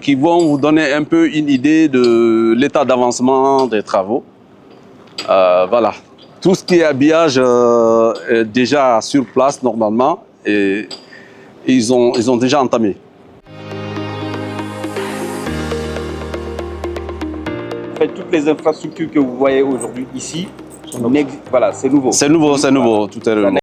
qui vont vous donner un peu une idée de l'état d'avancement des travaux. Voilà. Tout ce qui est habillage est déjà sur place normalement et ils ont déjà entamé. En fait, toutes les infrastructures que vous voyez aujourd'hui ici, voilà, c'est nouveau. C'est nouveau, c'est nouveau, tout est nouveau.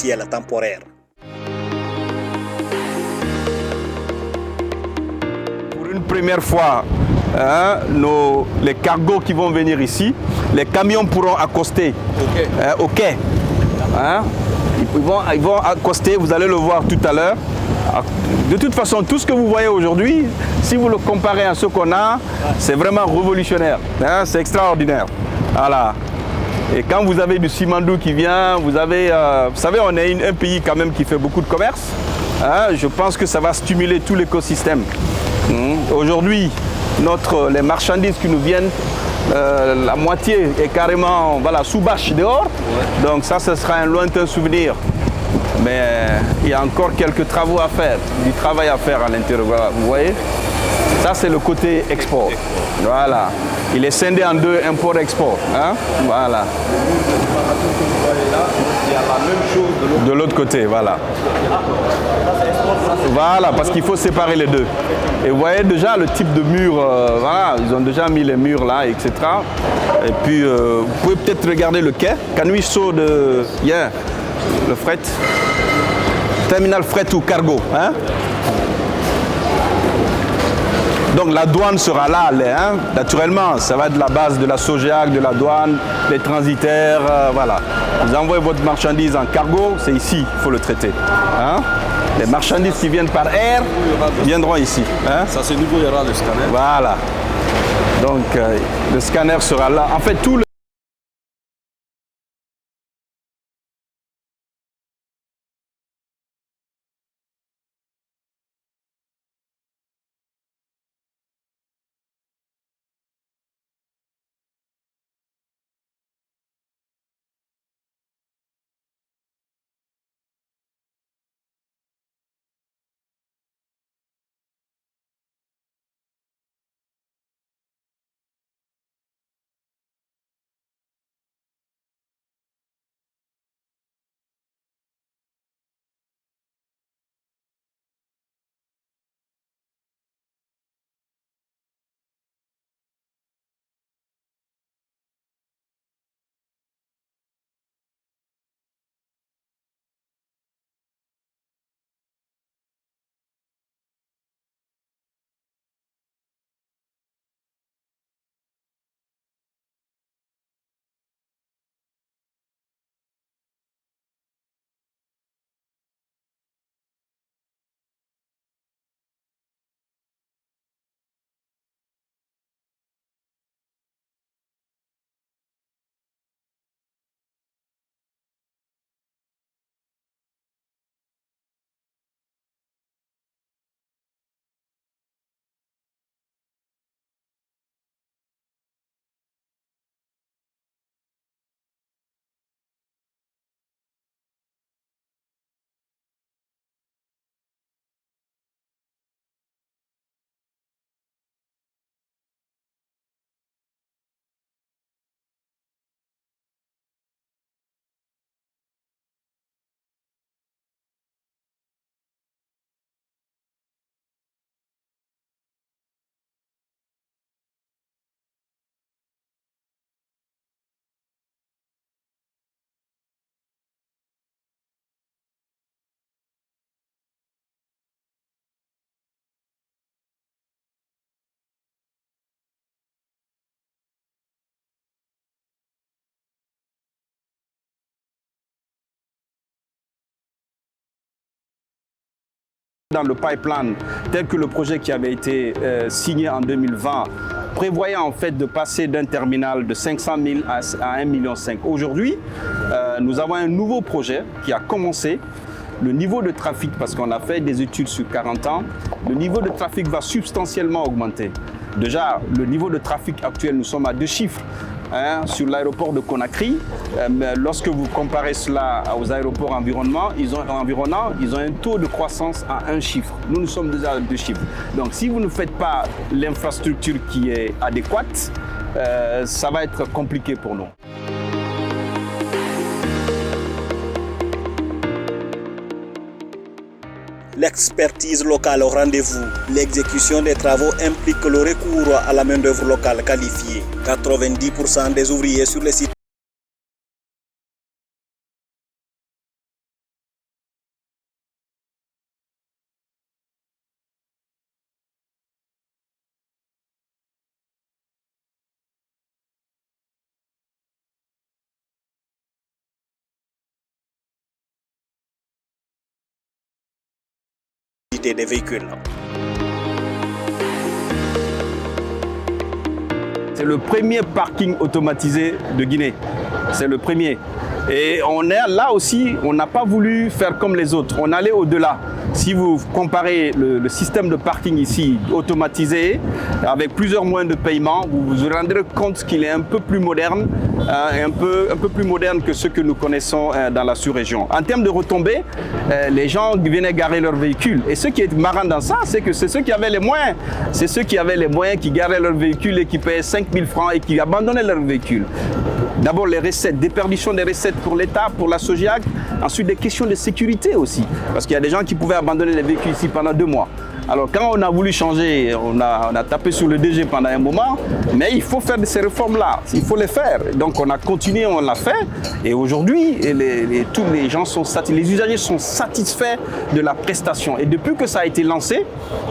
ciel temporaire. Pour une première fois, les cargos qui vont venir ici, les camions pourront accoster au quai. Ils vont accoster, vous allez le voir tout à l'heure. De toute façon, tout ce que vous voyez aujourd'hui, si vous le comparez à ce qu'on a, c'est vraiment révolutionnaire. C'est extraordinaire. Voilà. Et quand vous avez du Simandou qui vient, vous savez, on est un pays quand même qui fait beaucoup de commerce. Je pense que ça va stimuler tout l'écosystème. Aujourd'hui, les marchandises qui nous viennent, la moitié est carrément sous bâche dehors. Donc ça, ce sera un lointain souvenir. Mais il y a encore quelques travaux à faire, du travail à faire à l'intérieur. Voilà, vous voyez, ça c'est le côté export. Voilà. Il est scindé en deux, import-export. Voilà. Il y a la même chose de l'autre côté, voilà. Voilà, parce qu'il faut séparer les deux. Et vous voyez déjà le type de mur, voilà, ils ont déjà mis les murs là, etc. Et puis, vous pouvez peut-être regarder le quai. Can we show le fret? Terminal fret ou cargo. Donc la douane sera là, naturellement, ça va être la base de la Sogeac, de la douane, les transitaires, voilà. Vous envoyez votre marchandise en cargo, c'est ici qu'il faut le traiter. Les marchandises qui viennent par air viendront ici. Ça c'est nouveau, il y aura le scanner. Voilà. Donc le scanner sera là. En fait, tout le Dans le pipeline, tel que le projet qui avait été signé en 2020, prévoyait en fait de passer d'un terminal de 500 000 à 1,5 million. Aujourd'hui, nous avons un nouveau projet qui a commencé. Le niveau de trafic, parce qu'on a fait des études sur 40 ans, le niveau de trafic va substantiellement augmenter. Déjà, le niveau de trafic actuel, nous sommes à 2 chiffres. Sur l'aéroport de Conakry, lorsque vous comparez cela aux aéroports environnants, ils ont un taux de croissance à 1 chiffre. Nous sommes déjà à 2 chiffres. Donc si vous ne faites pas l'infrastructure qui est adéquate, ça va être compliqué pour nous. L'expertise locale au rendez-vous. L'exécution des travaux implique le recours à la main-d'œuvre locale qualifiée. 90% des ouvriers sur les sites des véhicules. C'est le premier parking automatisé de Guinée. C'est le premier. Et on est là aussi, on n'a pas voulu faire comme les autres. On allait au-delà. Si vous comparez le système de parking ici automatisé avec plusieurs moyens de paiement, vous vous rendrez compte qu'il est un peu plus moderne, un peu plus moderne que ce que nous connaissons dans la sous-région. En termes de retombées, les gens venaient garer leurs véhicules. Et ce qui est marrant dans ça, c'est que c'est ceux qui avaient les moyens. C'est ceux qui avaient les moyens qui garaient leurs véhicules et qui payaient 5 000 francs et qui abandonnaient leurs véhicules. D'abord les recettes, déperdition des recettes pour l'État, pour la Sogéac. Ensuite des questions de sécurité aussi. Parce qu'il y a des gens qui pouvaient abandonner les véhicules ici pendant 2 mois. Alors quand on a voulu changer, on a tapé sur le DG pendant un moment, mais il faut faire ces réformes-là, il faut les faire. Donc on a continué, on l'a fait, et aujourd'hui, tous les gens sont satisfaits, les usagers sont satisfaits de la prestation. Et depuis que ça a été lancé,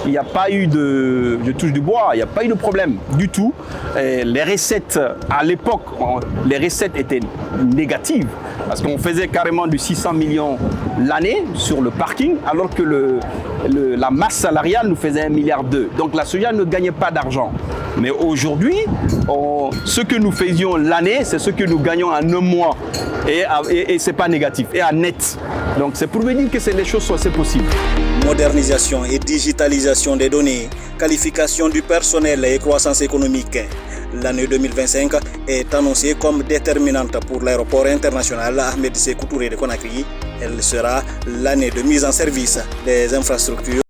il n'y a pas eu de, je touche du bois, il n'y a pas eu de problème du tout. Et les recettes, à l'époque, les recettes étaient négatives, parce qu'on faisait carrément du 600 millions l'année sur le parking, alors que la masse salariale nous faisait 1,2 milliard. Donc la Sogéac ne gagnait pas d'argent. Mais aujourd'hui, ce que nous faisions l'année, c'est ce que nous gagnons en 1 mois. Et ce n'est pas négatif, et en net. Donc c'est pour vous dire que les choses sont assez possibles. Modernisation et digitalisation des données, qualification du personnel et croissance économique. L'année 2025 est annoncée comme déterminante pour l'aéroport international Ahmed Sékou Touré de Conakry. Elle sera l'année de mise en service des infrastructures